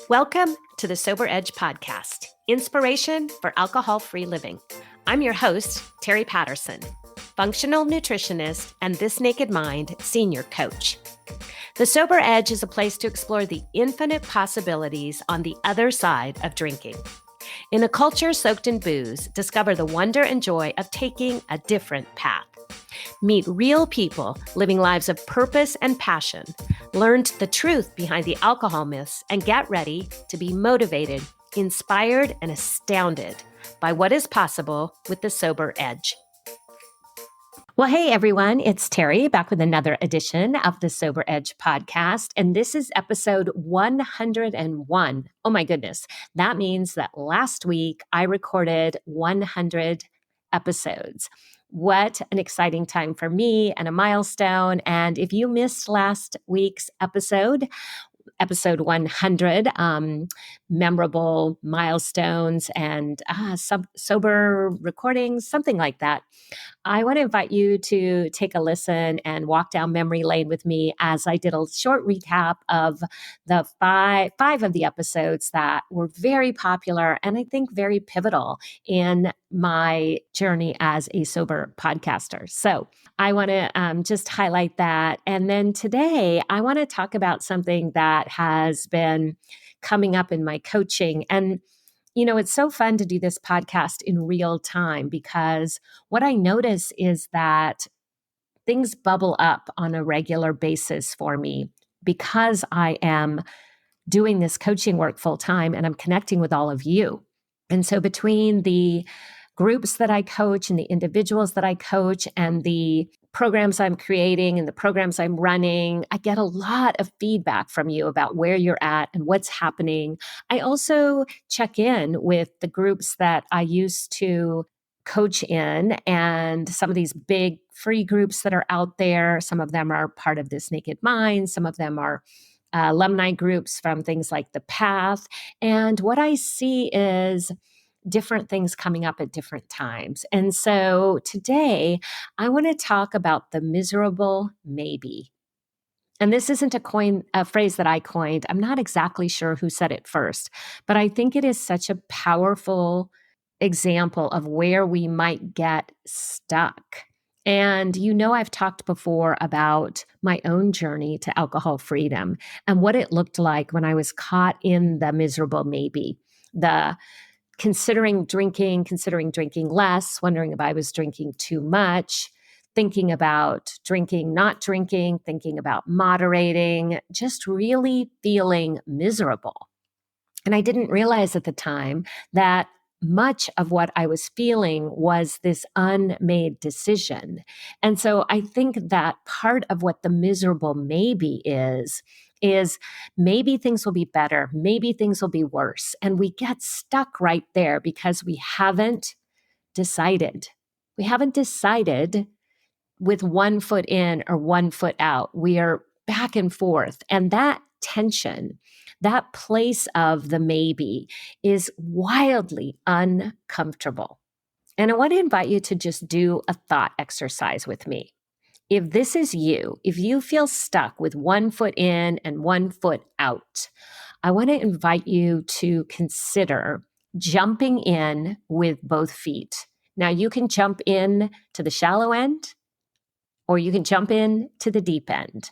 Welcome to the Sober Edge podcast, inspiration for alcohol-free living. I'm your host, Terry Patterson, functional nutritionist and This Naked Mind senior coach. The Sober Edge is a place to explore the infinite possibilities on the other side of drinking. In a culture soaked in booze, discover the wonder and joy of taking a different path. Meet real people living lives of purpose and passion, learn the truth behind the alcohol myths, and get ready to be motivated, inspired, and astounded by what is possible with the Sober Edge. Well, hey, everyone, it's Terry back with another edition of the Sober Edge podcast. And this is episode 101. Oh, my goodness. That means that last week I recorded 100 episodes. What an exciting time for me and a milestone. And if you missed last week's episode 100, memorable milestones and sober recordings, something like that, I want to invite you to take a listen and walk down memory lane with me as I did a short recap of the five of the episodes that were very popular and I think very pivotal in my journey as a sober podcaster. So I want to just highlight that. And then today, I want to talk about something that has been coming up in my coaching. And you know, it's so fun to do this podcast in real time because what I notice is that things bubble up on a regular basis for me because I am doing this coaching work full time and I'm connecting with all of you. And so between the groups that I coach and the individuals that I coach and the programs I'm creating and the programs I'm running, I get a lot of feedback from you about where you're at and what's happening. I also check in with the groups that I used to coach in and some of these big free groups that are out there. Some of them are part of This Naked Mind. Some of them are alumni groups from things like The Path. And what I see is different things coming up at different times. And so today, I want to talk about the miserable maybe. And this isn't a phrase that I coined. I'm not exactly sure who said it first, but I think it is such a powerful example of where we might get stuck. And you know, I've talked before about my own journey to alcohol freedom and what it looked like when I was caught in the miserable maybe, the considering drinking less, wondering if I was drinking too much, thinking about drinking, not drinking, thinking about moderating, just really feeling miserable. And I didn't realize at the time that much of what I was feeling was this unmade decision. And so I think that part of what the miserable maybe is maybe things will be better, maybe things will be worse. And we get stuck right there because we haven't decided. We haven't decided with one foot in or one foot out. We are back and forth. And that tension, that place of the maybe is wildly uncomfortable. And I want to invite you to just do a thought exercise with me. If this is you, if you feel stuck with one foot in and one foot out, I want to invite you to consider jumping in with both feet. Now, you can jump in to the shallow end or you can jump in to the deep end.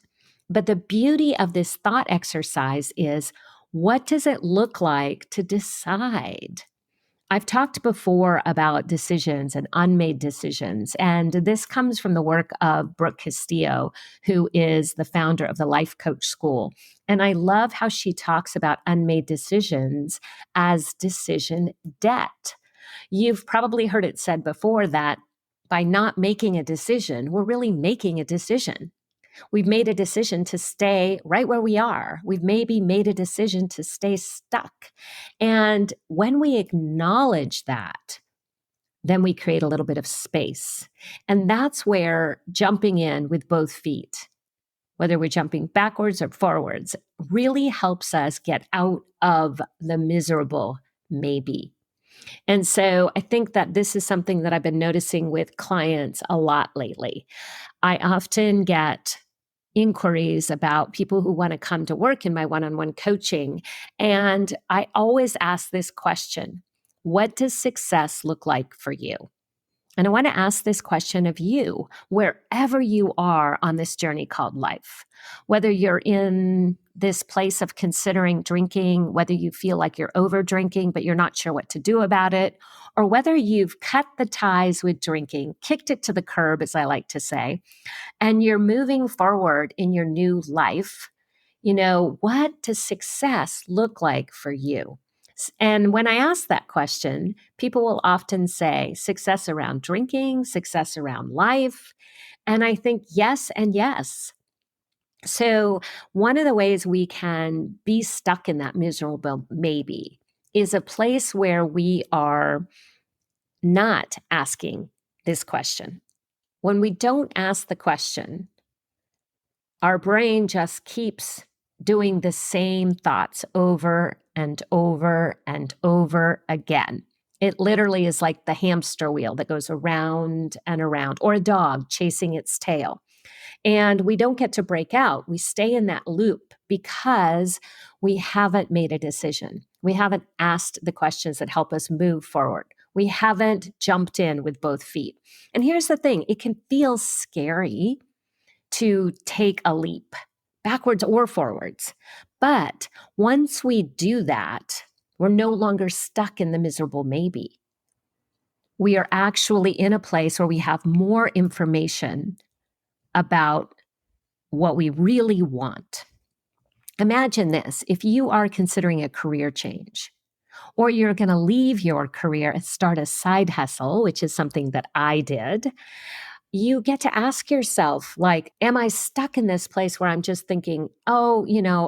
But the beauty of this thought exercise is, what does it look like to decide? I've talked before about decisions and unmade decisions, and this comes from the work of Brooke Castillo, who is the founder of the Life Coach School. And I love how she talks about unmade decisions as decision debt. You've probably heard it said before that by not making a decision, we're really making a decision. We've made a decision to stay right where we are. We've maybe made a decision to stay stuck. And when we acknowledge that, then we create a little bit of space. And that's where jumping in with both feet, whether we're jumping backwards or forwards, really helps us get out of the miserable maybe. And so I think that this is something that I've been noticing with clients a lot lately. I often get inquiries about people who want to come to work in my one-on-one coaching. And I always ask this question: what does success look like for you? And I want to ask this question of you, wherever you are on this journey called life, whether you're in this place of considering drinking, whether you feel like you're over drinking, but you're not sure what to do about it, or whether you've cut the ties with drinking, kicked it to the curb, as I like to say, and you're moving forward in your new life. What does success look like for you? And when I ask that question, people will often say success around drinking, success around life. And I think yes and yes. So, one of the ways we can be stuck in that miserable maybe is a place where we are not asking this question. When we don't ask the question, our brain just keeps doing the same thoughts over and over and over again. It literally is like the hamster wheel that goes around and around, or a dog chasing its tail. And we don't get to break out. We stay in that loop because we haven't made a decision. We haven't asked the questions that help us move forward. We haven't jumped in with both feet. And here's the thing: it can feel scary to take a leap, backwards or forwards. But once we do that, we're no longer stuck in the miserable maybe. We are actually in a place where we have more information about what we really want. Imagine this: if you are considering a career change, or you're going to leave your career and start a side hustle, which is something that I did, you get to ask yourself, like, am I stuck in this place where I'm just thinking, oh,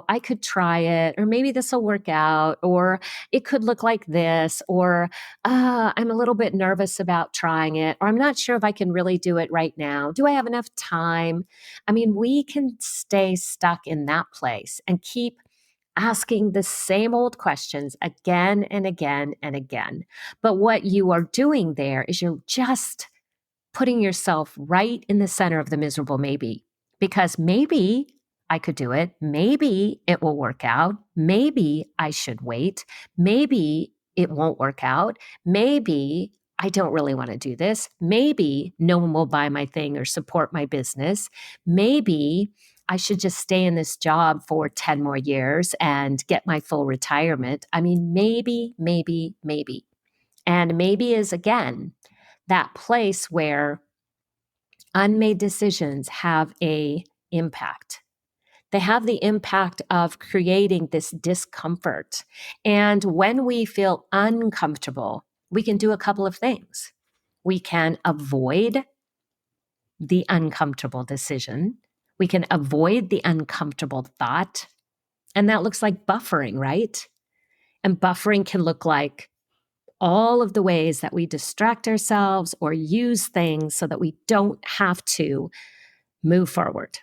I could try it, or maybe this will work out, or it could look like this, or I'm a little bit nervous about trying it, or I'm not sure if I can really do it right now. Do I have enough time? I mean, we can stay stuck in that place and keep asking the same old questions again and again and again. But what you are doing there is you're just putting yourself right in the center of the miserable maybe, because maybe I could do it. Maybe it will work out. Maybe I should wait. Maybe it won't work out. Maybe I don't really want to do this. Maybe no one will buy my thing or support my business. Maybe I should just stay in this job for 10 more years and get my full retirement. I mean, maybe, maybe, maybe. And maybe is, again, that place where unmade decisions have a impact. They have the impact of creating this discomfort. And when we feel uncomfortable, we can do a couple of things. We can avoid the uncomfortable decision. We can avoid the uncomfortable thought. And that looks like buffering, right? And buffering can look like all of the ways that we distract ourselves or use things so that we don't have to move forward.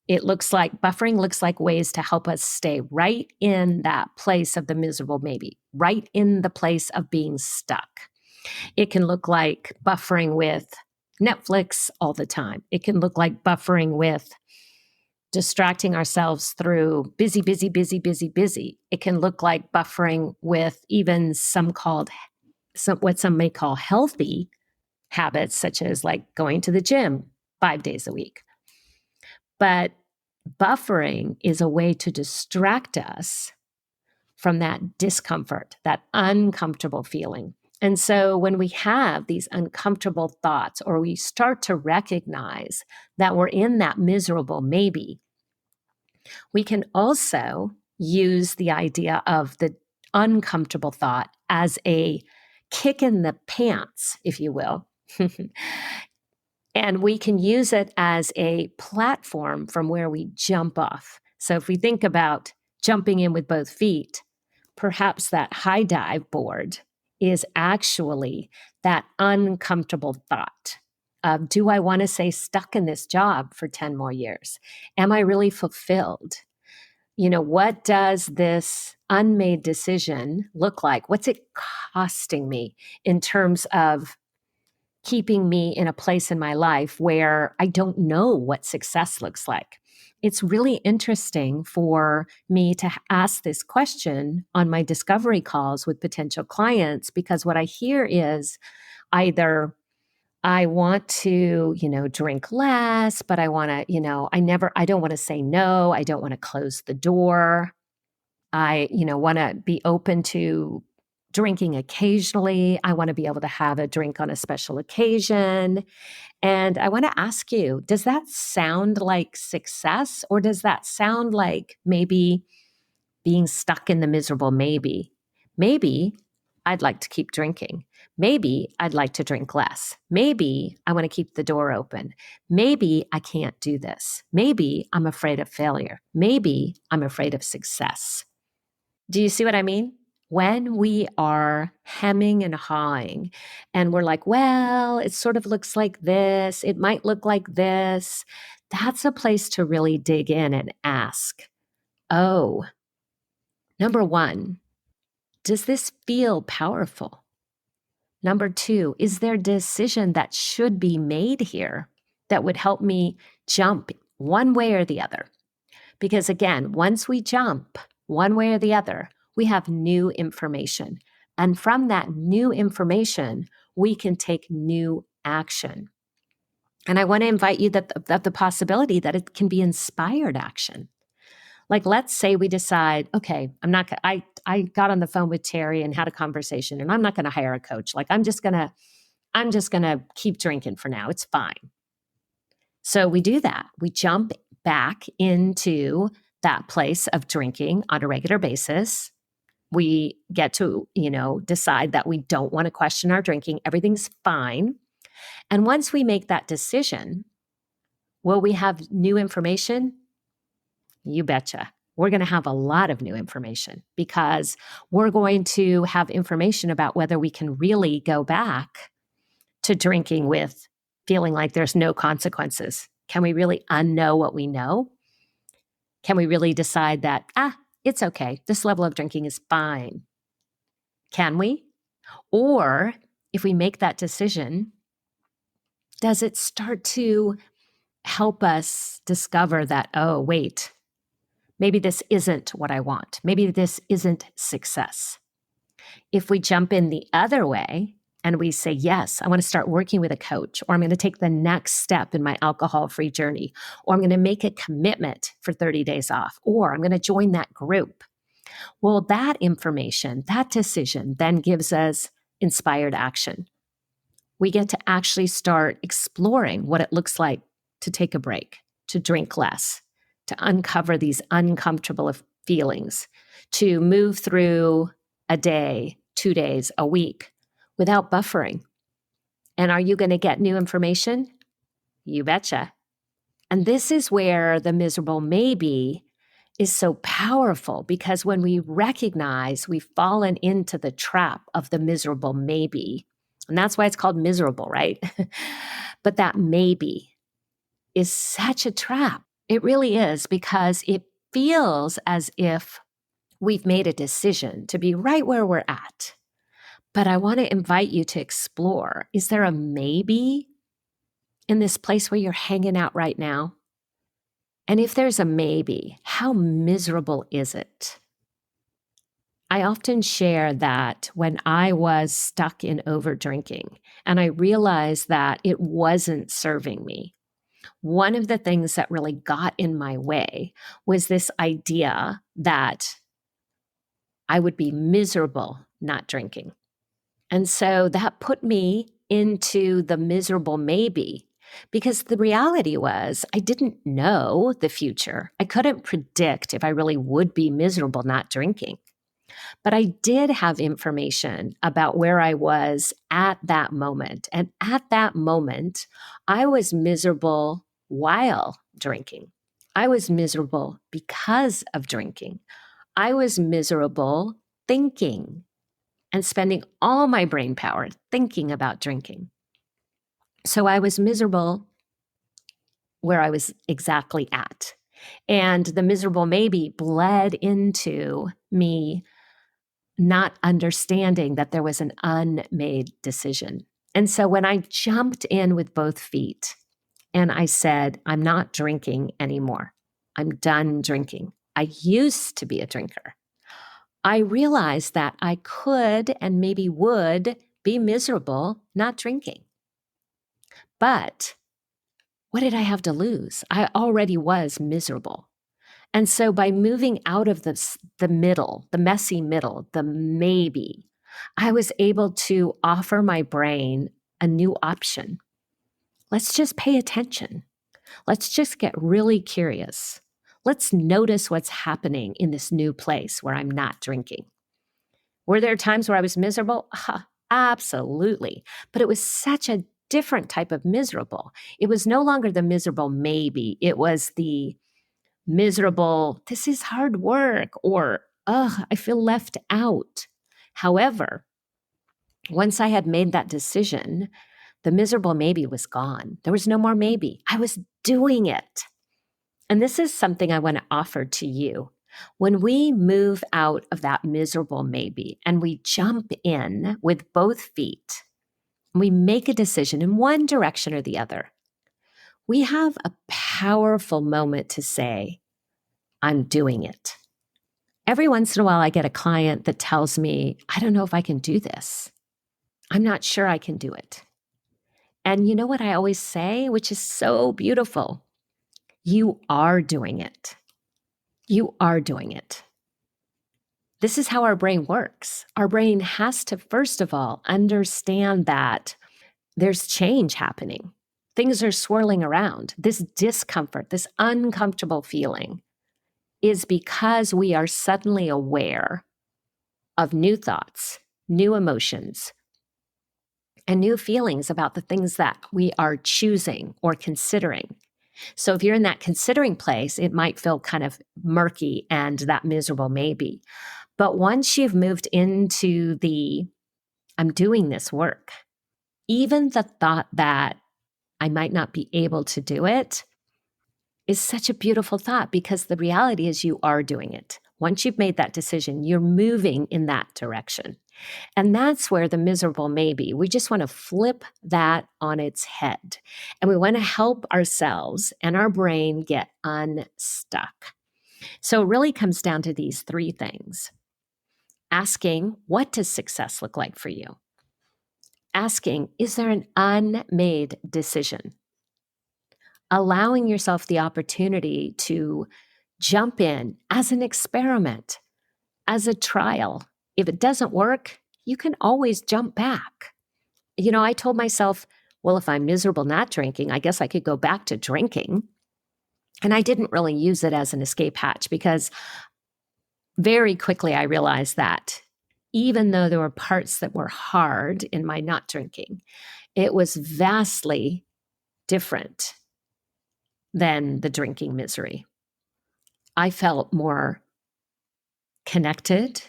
Buffering looks like ways to help us stay right in that place of the miserable maybe, right in the place of being stuck. It can look like buffering with Netflix all the time. It can look like buffering with distracting ourselves through busy, busy, busy, busy, busy. It can look like buffering with even what some may call healthy habits, such as like going to the gym 5 days a week. But buffering is a way to distract us from that discomfort, that uncomfortable feeling. And so when we have these uncomfortable thoughts, or we start to recognize that we're in that miserable maybe, we can also use the idea of the uncomfortable thought as a kick in the pants, if you will. And we can use it as a platform from where we jump off. So if we think about jumping in with both feet, perhaps that high dive board is actually that uncomfortable thought of, do I want to stay stuck in this job for 10 more years? Am I really fulfilled? What does this unmade decision look like? What's it costing me in terms of keeping me in a place in my life where I don't know what success looks like? it's really interesting for me to ask this question on my discovery calls with potential clients, because what I hear is either I want to, drink less, but I want to, I don't want to say no. I don't want to close the door. I, want to be open to drinking occasionally. I want to be able to have a drink on a special occasion. And I want to ask you, does that sound like success, or does that sound like maybe being stuck in the miserable maybe? Maybe I'd like to keep drinking. Maybe I'd like to drink less. Maybe I want to keep the door open. Maybe I can't do this. Maybe I'm afraid of failure. Maybe I'm afraid of success. Do you see what I mean? When we are hemming and hawing and we're like, well, it sort of looks like this, it might look like this, that's a place to really dig in and ask, oh, number one, does this feel powerful? Number two, is there a decision that should be made here that would help me jump one way or the other? Because again, once we jump one way or the other, we have new information. And from that new information, we can take new action. And I want to invite you that the possibility that it can be inspired action. Like, let's say we decide, okay, I got on the phone with Terry and had a conversation, and I'm not going to hire a coach. Like, I'm just going to keep drinking for now. It's fine. So we do that. We jump back into that place of drinking on a regular basis. We get to, decide that we don't want to question our drinking. Everything's fine. And once we make that decision, will we have new information? You betcha. We're going to have a lot of new information, because we're going to have information about whether we can really go back to drinking with feeling like there's no consequences. Can we really unknow what we know? Can we really decide that, it's okay, this level of drinking is fine? Can we? Or if we make that decision, does it start to help us discover that, oh, wait, maybe this isn't what I want. Maybe this isn't success. If we jump in the other way and we say, yes, I want to start working with a coach, or I'm going to take the next step in my alcohol-free journey, or I'm going to make a commitment for 30 days off, or I'm going to join that group. Well, that information, that decision then gives us inspired action. We get to actually start exploring what it looks like to take a break, to drink less, to uncover these uncomfortable feelings, to move through a day, 2 days, a week without buffering. And are you going to get new information? You betcha. And this is where the miserable maybe is so powerful, because when we recognize we've fallen into the trap of the miserable maybe, and that's why it's called miserable, right? But that maybe is such a trap. It really is, because it feels as if we've made a decision to be right where we're at. But I want to invite you to explore, is there a maybe in this place where you're hanging out right now? And if there's a maybe, how miserable is it? I often share that when I was stuck in over drinking and I realized that it wasn't serving me, one of the things that really got in my way was this idea that I would be miserable not drinking. And so that put me into the miserable maybe, because the reality was I didn't know the future. I couldn't predict if I really would be miserable not drinking. But I did have information about where I was at that moment. And at that moment, I was miserable while drinking. I was miserable because of drinking. I was miserable thinking and spending all my brain power thinking about drinking. So I was miserable where I was exactly at. And the miserable maybe bled into me not understanding that there was an unmade decision. And so when I jumped in with both feet and I said, I'm not drinking anymore, I'm done drinking. I used to be a drinker. I realized that I could and maybe would be miserable not drinking. But what did I have to lose? I already was miserable. And so by moving out of the middle, the messy middle, the maybe, I was able to offer my brain a new option. Let's just pay attention. Let's just get really curious. Let's notice what's happening in this new place where I'm not drinking. Were there times where I was miserable? Absolutely. But it was such a different type of miserable. It was no longer the miserable maybe. It was the miserable, this is hard work, or, I feel left out. However, once I had made that decision, the miserable maybe was gone. There was no more maybe. I was doing it. And this is something I want to offer to you. When we move out of that miserable maybe and we jump in with both feet, we make a decision in one direction or the other, we have a powerful moment to say, I'm doing it. Every once in a while, I get a client that tells me, I don't know if I can do this. I'm not sure I can do it. And you know what I always say, which is so beautiful? You are doing it. You are doing it. This is how our brain works. Our brain has to, first of all, understand that there's change happening. Things are swirling around. This discomfort, this uncomfortable feeling is because we are suddenly aware of new thoughts, new emotions, and new feelings about the things that we are choosing or considering. So if you're in that considering place, it might feel kind of murky and that miserable maybe. But once you've moved into the, I'm doing this work, even the thought that I might not be able to do it is such a beautiful thought, because the reality is you are doing it. Once you've made that decision, you're moving in that direction. And that's where the miserable maybe, we just want to flip that on its head. And we want to help ourselves and our brain get unstuck. So it really comes down to these three things. Asking, what does success look like for you? Asking, is there an unmade decision? Allowing yourself the opportunity to jump in as an experiment, as a trial. If it doesn't work, you can always jump back. You know, I told myself, well, if I'm miserable not drinking, I guess I could go back to drinking. And I didn't really use it as an escape hatch, because very quickly I realized that even though there were parts that were hard in my not drinking, it was vastly different than the drinking misery. I felt more connected,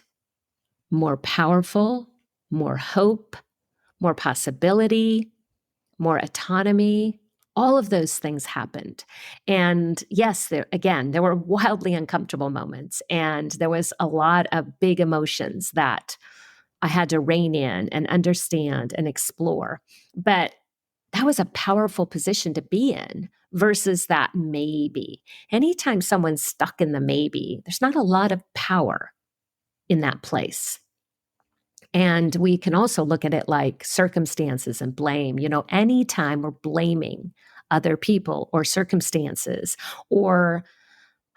more powerful, more hope, more possibility, more autonomy. All of those things happened. And yes, there were wildly uncomfortable moments, and there was a lot of big emotions that I had to rein in and understand and explore. But that was a powerful position to be in versus that maybe. Anytime someone's stuck in the maybe, there's not a lot of power in that place. And we can also look at it like circumstances and blame. You know, anytime we're blaming other people or circumstances, or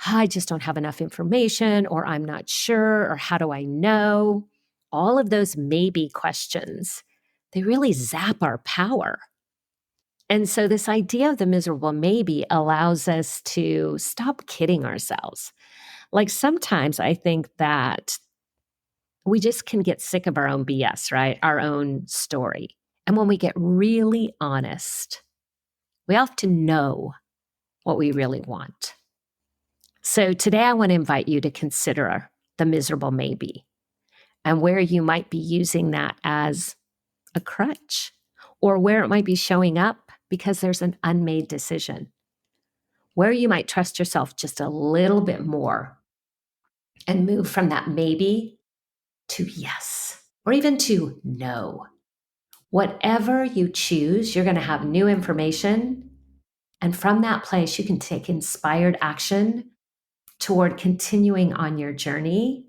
I just don't have enough information, or I'm not sure, or how do I know? All of those maybe questions, they really zap our power. And so this idea of the miserable maybe allows us to stop kidding ourselves. Like sometimes I think that we just can get sick of our own BS, right? Our own story. And when we get really honest, we often know what we really want. So today I want to invite you to consider the miserable maybe and where you might be using that as a crutch, or where it might be showing up because there's an unmade decision, where you might trust yourself just a little bit more and move from that maybe to yes, or even to no. Whatever you choose, you're going to have new information. And from that place, you can take inspired action toward continuing on your journey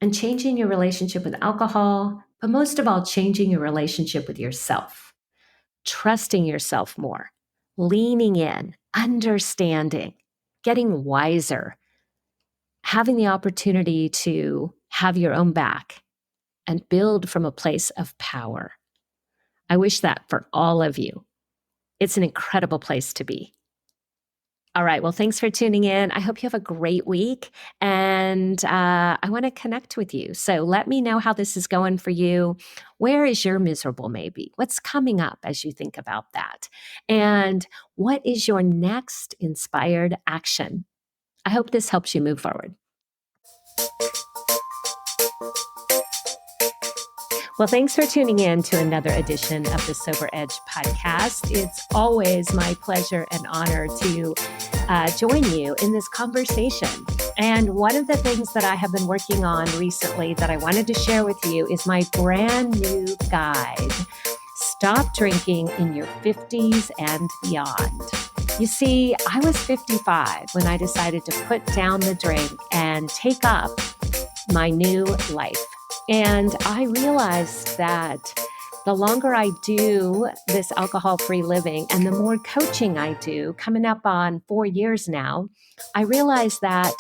and changing your relationship with alcohol, but most of all, changing your relationship with yourself, trusting yourself more, leaning in, understanding, getting wiser, having the opportunity to have your own back and build from a place of power. I wish that for all of you. It's an incredible place to be. All right. Well, thanks for tuning in. I hope you have a great week. And I want to connect with you. So let me know how this is going for you. Where is your miserable maybe? What's coming up as you think about that? And what is your next inspired action? I hope this helps you move forward. Well, thanks for tuning in to another edition of the Sober Edge podcast. It's always my pleasure and honor to join you in this conversation. And one of the things that I have been working on recently that I wanted to share with you is my brand new guide, Stop Drinking in Your 50s and Beyond. You see, I was 55 when I decided to put down the drink and take up my new life. And I realized that the longer I do this alcohol-free living and the more coaching I do, coming up on 4 years now, I realized that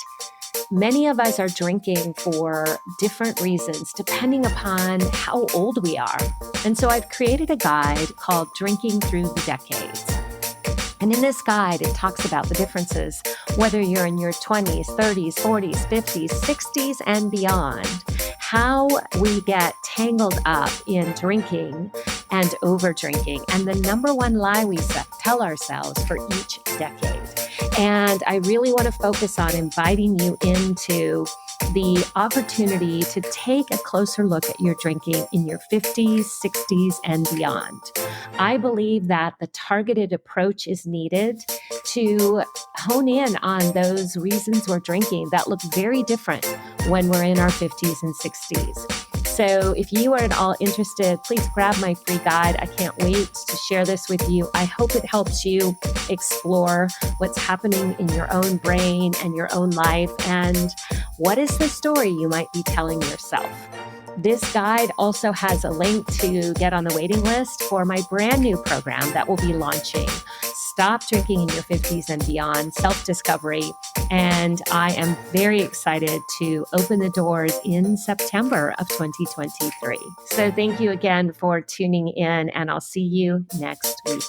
many of us are drinking for different reasons, depending upon how old we are. And so I've created a guide called Drinking Through the Decades. And in this guide, it talks about the differences, whether you're in your 20s, 30s, 40s, 50s, 60s, and beyond, how we get tangled up in drinking and over drinking, and the number one lie we tell ourselves for each decade. And I really want to focus on inviting you into the opportunity to take a closer look at your drinking in your 50s, 60s, and beyond. I believe that the targeted approach is needed to hone in on those reasons we're drinking that look very different when we're in our 50s and 60s. So if you are at all interested, please grab my free guide. I can't wait to share this with you. I hope it helps you explore what's happening in your own brain and your own life, and what is the story you might be telling yourself. This guide also has a link to get on the waiting list for my brand new program that will be launching, Stop Drinking in Your 50s and Beyond, Self-Discovery. And I am very excited to open the doors in September of 2023. So thank you again for tuning in, and I'll see you next week.